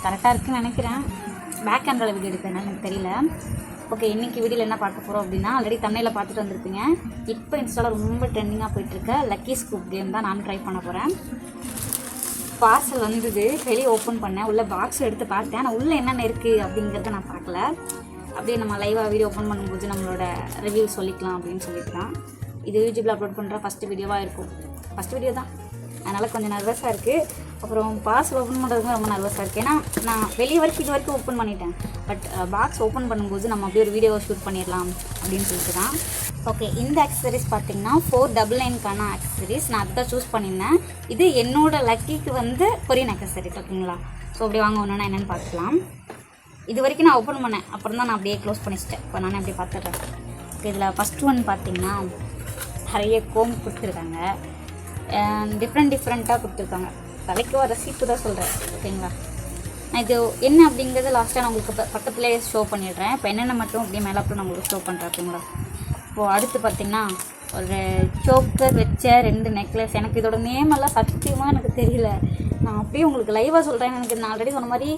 கரெக்டாக இருக்குன்னு நினைக்கிறேன். பேக் கேமராவில் வீடியோ எடுக்கிறதுனால எனக்கு தெரியல. ஓகே, இன்றைக்கி வீடியோவில் என்ன பார்க்க போகிறோம் அப்படின்னா, ஆல்ரெடி தமிழில் பார்த்துட்டு வந்திருப்பீங்க. இப்போ இன்ஸ்டாவில் ரொம்ப ட்ரெண்டிங்காக போயிட்டுருக்க லக்கி ஸ்கூப் கேம் தான் நான் ட்ரை பண்ண போகிறேன். பார்சல் வந்தது, வெளியே ஓப்பன் பண்ணேன், உள்ளே பாக்ஸ் எடுத்து பார்த்தேன். ஆனால் உள்ளே என்னென்ன இருக்குது அப்படிங்கிறத நான் பார்க்கல. அப்படியே நம்ம லைவாக வீடியோ ஓப்பன் பண்ணும்போது நம்மளோட ரிவ்யூ சொல்லிக்கலாம் அப்படின்னு சொல்லிக்கலாம். இது யூடியூப்பில் அப்லோட் பண்ணுற ஃபஸ்ட்டு வீடியோவாக இருக்கும். ஃபஸ்ட் வீடியோ தான், அதனால் கொஞ்சம் நர்வஸாக இருக்குது. அப்புறம் பார்சல் ஓப்பன் பண்ணுறதுக்கு ரொம்ப நர்வஸாக இருக்குது. ஏன்னா நான் வெளியே இது வரைக்கும் ஓப்பன் பண்ணிட்டேன். பட் பாக்ஸ் ஓப்பன் பண்ணும்போது நம்ம அப்படியே ஒரு வீடியோவை ஷூட் பண்ணிடலாம் அப்படின்னு சொல்லிட்டு தான். ஓகே, இந்த ஆக்சசரிஸ் பார்த்தீங்கன்னா 499க்கான ஆக்சசரிஸ். நான் அதுதான் சூஸ் பண்ணியிருந்தேன். இது என்னோடய லக்கிக்கு வந்து கொரியன் ஆக்சசரிஸ். ஓகேங்களா? ஸோ அப்படி வாங்க ஒன்றுனா என்னென்னு பார்க்கலாம். இது வரைக்கும் நான் ஓப்பன் பண்ணேன், அப்புறம் தான் நான் அப்படியே க்ளோஸ் பண்ணிச்சிட்டேன். இப்போ நானே அப்படியே பார்த்துட்றேன். ஓகே, இதில் ஃபஸ்ட் ஒன் பார்த்தீங்கன்னா நிறைய கோம் கொடுத்துருக்காங்க. டிஃப்ரெண்ட்டாக கொடுத்துருக்காங்க. தலைக்கு வர சீப்பு தான் சொல்கிறேன். ஓகேங்களா? நான் இது என்ன அப்படிங்கிறத லாஸ்ட்டாக நான் உங்களுக்கு பக்கத்துலேயே ஷோ பண்ணிடுறேன். இப்போ என்னென்ன மட்டும் அப்படியே மேலே அப்புறம் நான் உங்களுக்கு ஷோ பண்ணுறேன். ஓகேங்களா? இப்போது அடுத்து பார்த்திங்கன்னா ஒரு சோக்கர் வச்ச 2 நெக்லஸ். எனக்கு இதோட நேமெல்லாம் சத்தியமாக எனக்கு தெரியல. நான் அப்படியே உங்களுக்கு லைவாக சொல்கிறேன். எனக்கு நான் ஆல்ரெடி சொன்ன மாதிரி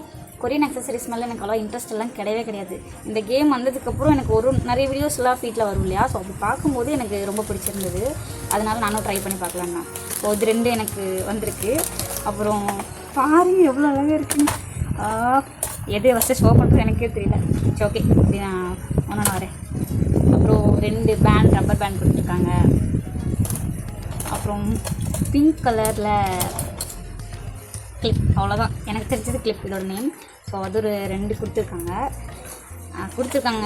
கொரியன் அக்சசரிஸ் மேலே எனக்கு அவ்வளோ இன்ட்ரெஸ்ட் எல்லாம் கிடையாது. இந்த கேம் வந்ததுக்கப்புறம் எனக்கு நிறைய வீடியோஸ்லாம் ஃபீட்டில் வரும் இல்லையா? ஸோ அப்படி பார்க்கும்போது எனக்கு ரொம்ப பிடிச்சிருந்தது. அதனால் நானும் ட்ரை பண்ணி பார்க்கலான்னா. ஸோ இது 2 எனக்கு வந்திருக்கு. அப்புறம் பாருங்க எவ்வளோ அழகாக இருக்குன்னு. எதே ஃபஸ்ட்டு ஷோ பண்ணுறது எனக்கே தெரியல. சரி, ஓகே, அப்படி நான் ஒன்று வரேன். அப்புறம் 2 பேண்ட், ரப்பர் பேண்ட் கொடுத்துருக்காங்க. அப்புறம் பிங்க் கலரில் கிளிப், அவ்வளோதான் எனக்கு தெரிஞ்சது கிளிப், இதோட நேம். ஸோ அது ஒரு 2 கொடுத்துருக்காங்க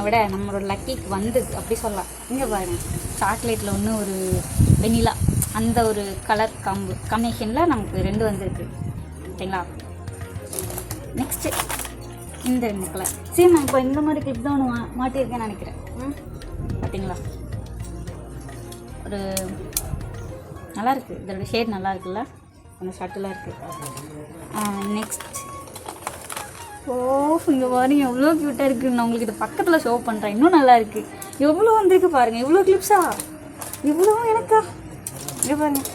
விட நம்மளோட லக்கிக்கு வந்தது அப்படி சொல்லலாம். இங்கே பாருங்கள், சாக்லேட்டில் ஒன்று, ஒரு வெனிலா, அந்த ஒரு கலர் காம்பினேஷனில் நமக்கு 2 வந்திருக்கு. ஓகேங்களா? நெக்ஸ்ட்டு இந்த 2 கலர். சரி, நான் இப்போ இந்த மாதிரி கிளிப் தான் ஒன்று மாட்டியிருக்கேன்னு நினைக்கிறேன். பார்த்தீங்களா? ஒரு நல்லாயிருக்கு, இதோட ஷேட் நல்லா இருக்குல்ல, கொஞ்சம் ஷட்டிலாக இருக்குது. நெக்ஸ்ட் இங்கே பாருங்க எவ்வளோ க்யூட்டாக இருக்குது. நான் உங்களுக்கு இது பக்கத்தில் ஷோ பண்ணுறேன். இன்னும் நல்லா இருக்குது. எவ்வளோ வந்திருக்கு பாருங்கள். இவ்வளோ கிளிப்ஸா? இவ்வளோ எனக்கா? இங்கே பாருங்கள்,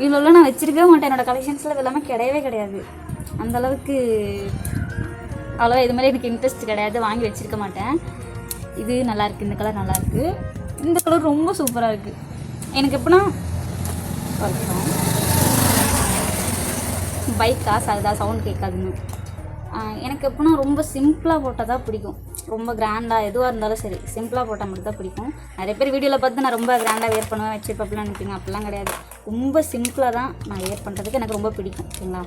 இவ்வளோலாம் நான் வச்சுருக்கவே மாட்டேன். என்னோடய கலெக்ஷன்ஸில் இது எல்லாமே கிடையாது. அந்தளவுக்கு அவ்வளோவா இது மாதிரி எனக்கு இன்ட்ரெஸ்ட் கிடையாது, வாங்கி வச்சுருக்க மாட்டேன். இது நல்லாயிருக்கு, இந்த கலர் நல்லாயிருக்கு. இந்த கலர் ரொம்ப சூப்பராக இருக்குது. எனக்கு எப்படின்னா பைக் காசு அதுதான் சவுண்ட் கேட்காதுன்னு. எனக்கு எப்படின்னா ரொம்ப சிம்பிளாக போட்டால் தான் பிடிக்கும். ரொம்ப கிராண்டாக எதுவாக இருந்தாலும் சரி, சிம்பிளாக போட்டால் மட்டும் தான் பிடிக்கும். நிறைய பேர் வீடியோவில் பார்த்து நான் ரொம்ப கிராண்டாக வேர் பண்ணுவேன், வச்சுருப்பேன் நினைப்பீங்க. அப்படிலாம் கிடையாது. ரொம்ப சிம்பிளாக தான் நான் வேர் பண்ணுறதுக்கு எனக்கு ரொம்ப பிடிக்கும். ஓகேங்களா?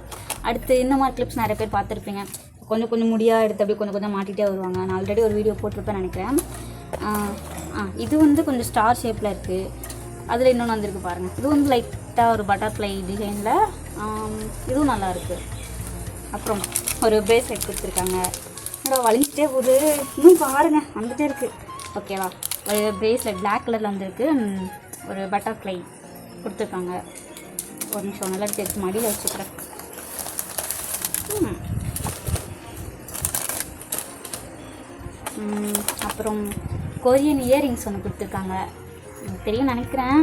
அடுத்து இந்த மாதிரி கிளிப்ஸ் நிறைய பேர் பார்த்துருப்பீங்க. கொஞ்சம் முடியாக எடுத்து அப்படியே கொஞ்சம் மாட்டிகிட்டே வருவாங்க. நான் ஆல்ரெடி ஒரு வீடியோ போட்டிருப்பேன் நினைக்கிறேன். இது வந்து கொஞ்சம் ஸ்டார் ஷேப்பில் இருக்குது. அதில் இன்னொன்று வந்திருக்கு பாருங்கள். இது வந்து லைட்டாக ஒரு பட்டர்ஃப்ளை டிசைனில். இதுவும் நல்லாயிருக்கு. அப்புறம் ஒரு பிரேஸ்லெட் கொடுத்துருக்காங்க. வலிஞ்சிட்டே போகுது, இன்னும் பாருங்கள் வந்துகிட்டே இருக்குது. ஓகேவா? ஒரு பிரேஸ்லெட் பிளாக் கலரில் வந்துருக்கு. ஒரு பட்டர்ஃப்ளை கொடுத்துருக்காங்க. ஒரு நிமிஷம் நல்லா எடுத்து மடியில் வச்சுக்கிறேன். அப்புறம் கொரியன் இயரிங்ஸ் ஒன்று கொடுத்துருக்காங்க. தெரியும் நினைக்கிறேன்,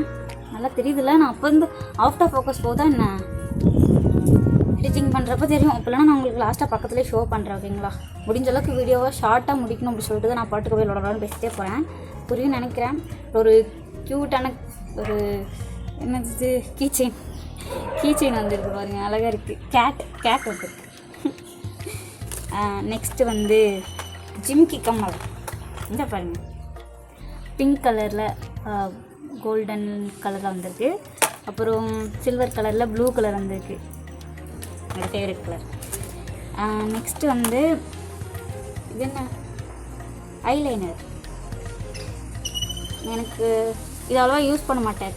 நல்லா தெரியுதுல்ல. நான் அப்போ வந்து அவுட் ஆஃப் ஃபோக்கஸ் போதா என்ன எடிட்டிங் பண்ணுறப்ப தெரியும். அப்போலாம் நான் உங்களுக்கு லாஸ்ட்டாக பக்கத்துலேயே ஷோ பண்ணுறேன். ஓகேங்களா? முடிஞ்ச அளவுக்கு வீடியோவை ஷார்ட்டாக முடிக்கணும் அப்படி சொல்லிட்டு தான் நான் பாட்டுக்கு போய் விளாடலான்னு பேசிட்டே போகிறேன். புரியும் நினைக்கிறேன். ஒரு க்யூட்டான ஒரு என்னது கீச்செயின் வந்துருக்கு பாருங்கள், அழகாக இருக்குது. கேட் வந்துருக்கு. நெக்ஸ்ட்டு வந்து ஜிம்கி கம்மல். இந்த பாருங்கள், பிங்க் கலரில் கோல்டன் கலரில் வந்திருக்கு. அப்புறம் சில்வர் கலரில் ப்ளூ கலர் வந்திருக்கு, என்னோட ஃபேவரட் கலர். நெக்ஸ்ட்டு வந்து இது என்ன, ஐலைனர். எனக்கு இது அவ்வளோவா யூஸ் பண்ண மாட்டேன்.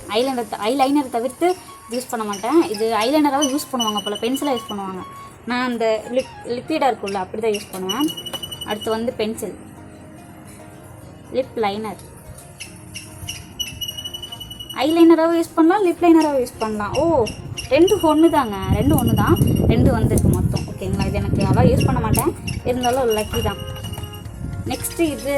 ஐலைனர் தவிர்த்து யூஸ் பண்ண மாட்டேன். இது ஐலைனராக யூஸ் பண்ணுவாங்க போல், பென்சிலாக யூஸ் பண்ணுவாங்க. நான் அந்த லிக்விடாக இருக்குல்ல அப்படி தான் யூஸ் பண்ணுவேன். அடுத்து வந்து பென்சில், லிப் லைனர். ஐலைனராகவும் யூஸ் பண்ணலாம், லிப் லைனராகவும் யூஸ் பண்ணலாம். 2 ஒன்று தாங்க, 2 ஒன்று தான். 2 வந்துருக்கு மொத்தம். ஓகேங்களா? இது எனக்கு அவ்வளோ யூஸ் பண்ண மாட்டேன், இருந்தாலும் லக்கி தான். நெக்ஸ்ட்டு இது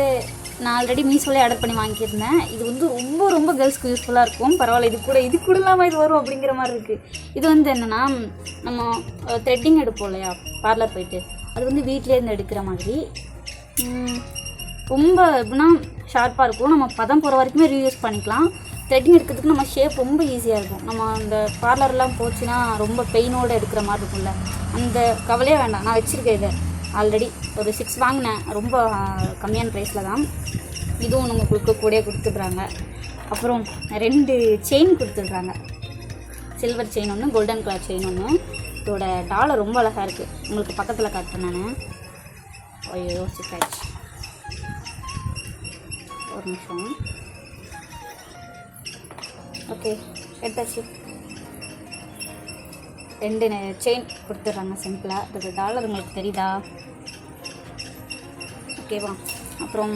நான் ஆல்ரெடி மீஷோலே ஆர்டர் பண்ணி வாங்கியிருந்தேன். இது வந்து ரொம்ப ரொம்ப கேர்ள்ஸ்க்கு யூஸ்ஃபுல்லாக இருக்கும். பரவாயில்ல, இது கூட இல்லாமல் இது வரும் அப்படிங்கிற மாதிரி இருக்குது. இது வந்து என்னென்னா, நம்ம த்ரெட்டிங் எடுப்போம் இல்லையா பார்லர் போயிட்டு, அது வந்து வீட்டிலேருந்து எடுக்கிற மாதிரி ரொம்ப எப்படின்னா ஷார்ப்பாக இருக்கும். நம்ம பதம் போகிற வரைக்குமே ரீயூஸ் பண்ணிக்கலாம். த்ரெட்டிங் எடுக்கிறதுக்கு நம்ம ஷேப் ரொம்ப ஈஸியாக இருக்கும். நம்ம அந்த பார்லர்லாம் போச்சுன்னா ரொம்ப பெயினோடு எடுக்கிற மாதிரி இருக்கும்ல, அந்த கவலையே வேண்டாம். நான் வச்சுருக்கேன் இதை ஆல்ரெடி ஒரு 6 வாங்கினேன், ரொம்ப கம்மியான ப்ரைஸில் தான். இதுவும் உங்களுக்கு கூட கொடுத்துட்றாங்க. அப்புறம் 2 செயின் கொடுத்துட்றாங்க. சில்வர் செயின் ஒன்று, கோல்டன் கலர் செயின் ஒன்று. இதோட டாலர் ரொம்ப அழகாக இருக்குது. உங்களுக்கு பக்கத்தில் காட்டுறேன் நான். ஐயோ சிக்காச்சு, ஒரு நிமிஷம். ஓகே, எடுத்தாச்சு. 2 செயின் கொடுத்துட்றாங்க சிம்பிளாக. இதோட டாலர் உங்களுக்கு தெரியுதா? ஓகேவா? அப்புறம்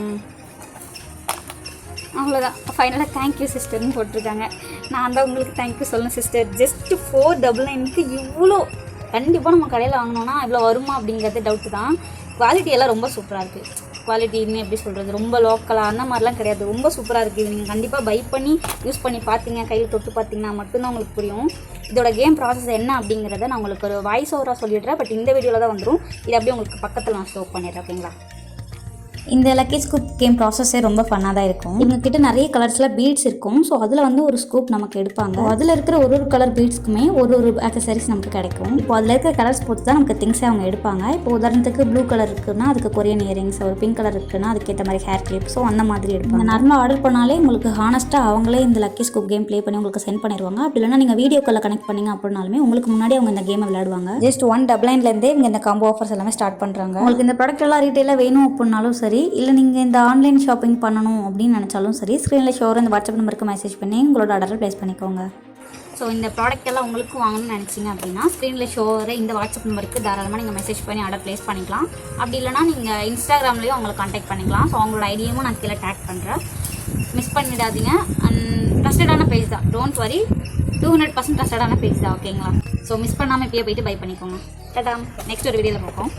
அவ்வளோதான். ஃபைனலாக தேங்க்யூ சிஸ்டர்னு போட்டிருக்காங்க. நான் தான் உங்களுக்கு தேங்க்யூ சொல்லணும் சிஸ்டர். ஜஸ்ட்டு 499க்கு இவ்வளோ கண்டிப்பாக நம்ம கடையில் வாங்கினோன்னா இவ்வளோ வருமா அப்படிங்கிறது டவுட்டு தான். குவாலிட்டி எல்லாம் ரொம்ப சூப்பராக இருக்குது. குவாலிட்டின்னு எப்படி சொல்கிறது, ரொம்ப லோக்கலாக அந்த மாதிரிலாம் கிடையாது, ரொம்ப சூப்பராக இருக்குது. இது நீங்கள் கண்டிப்பாக பை பண்ணி யூஸ் பண்ணி பார்த்தீங்க, கையில் தொட்டு பார்த்தீங்கன்னா மட்டும்தான் உங்களுக்கு புரியும் இதோட கேம் ப்ராசஸ் என்ன அப்படிங்கிறத. நான் உங்களுக்கு ஒரு வாய்ஸ் ஓவராக சொல்லிடுறேன், பட் இந்த வீடியோவில் தான் வந்துடும். இது அப்படியே உங்களுக்கு பக்கத்தில் நான் ஷோ பண்ணிடுறேன். ஓகேங்களா? இந்த லக்கி ஸ்கூப் கேம் ப்ராசஸே ரொம்ப ஃபன்னாக தான் இருக்கும். இவங்ககிட்ட நிறைய கலர்ஸில் பீட்ஸ் இருக்கும். ஸோ அதில் வந்து ஒரு ஸ்கூப் நமக்கு எடுப்பாங்க. அதில் இருக்கிற ஒரு கலர் பீட்ஸ்க்குமே ஒரு ஆக்சசரிஸ் நமக்கு கிடைக்கும். இப்போ அதில் இருக்கிற கலர்ஸ் பொறுத்து தான் நமக்கு திங்ஸே அவங்க எடுப்பாங்க. இப்போ உதாரணத்துக்கு ப்ளூ கலர் இருக்குன்னா அதுக்கு கொரியன் இயரிங்ஸ், ஒரு பிங்க் கலர் இருக்குன்னா அதுக்கேற்ற மாதிரி ஹேர் கிளிப், ஸோ அந்த மாதிரி எடுப்பாங்க. நார்மலாக ஆர்டர் பண்ணாலே உங்களுக்கு ஹானஸ்ட்டாக அவங்களே இந்த லக்கி ஸ்கூப் கேம் ப்ளே பண்ணி உங்களுக்கு சென்ட் பண்ணிடுவாங்க. அப்படி இல்லைனா நீங்கள் வீடியோ காலில் கனெக்ட் பண்ணிங்க அப்படின்னாலுமே உங்களுக்கு முன்னாடி அவங்க இந்த கேமை விளையாடுவாங்க. ஜஸ்ட் 199லேருந்தே இவங்க இந்த காம்போ ஆஃபர்ஸ் எல்லாமே ஸ்டார்ட் பண்ணுறாங்க. உங்களுக்கு இந்த ப்ராடக்ட் எல்லாம் ரீட்டெயிலாக வேணும் அப்படின்னாலும் சரி, இல்லை நீங்கள் இந்த ஆன்லைன் ஷாப்பிங் பண்ணணும் அப்படின்னு நினச்சாலும் சரி, ஸ்க்ரீனில் ஷோர் இந்த வாட்ஸ்அப் நம்பருக்கு மெசேஜ் பண்ணி உங்களோட ஆர்டரை ப்ளேஸ் பண்ணிக்கோங்க. ஸோ இந்த ப்ராடக்ட் எல்லாம் உங்களுக்கு வாங்கணும்னு நினச்சிங்க அப்படின்னா ஸ்க்ரீனில் ஷோரை இந்த வாட்ஸ்அப் நம்பருக்கு தாராளமாக நீங்கள் மெசேஜ் பண்ணி ஆர்டர் ப்ளேஸ் பண்ணிக்கலாம். அப்படி இல்லைனா நீங்கள் இன்ஸ்டாகிராம்லேயும் அவங்களை காண்டாக்ட் பண்ணிக்கலாம். ஸோ அவங்களோட ஐடியும் நான் கீழே டேக் பண்ணுறேன், மிஸ் பண்ணிடாதீங்க. அண்ட் ட்ரஸ்டடான பேஜ் தான், டோன்ட் வரி, 200% ட்ரஸ்டடான பேஜ் தான். ஓகேங்களா? ஸோ மிஸ் பண்ணாமல் இப்போயே போயிட்டு பை பண்ணிக்கோங்க. டாடா, நெக்ஸ்ட் ஒரு வீடியோவில் பார்ப்போம்.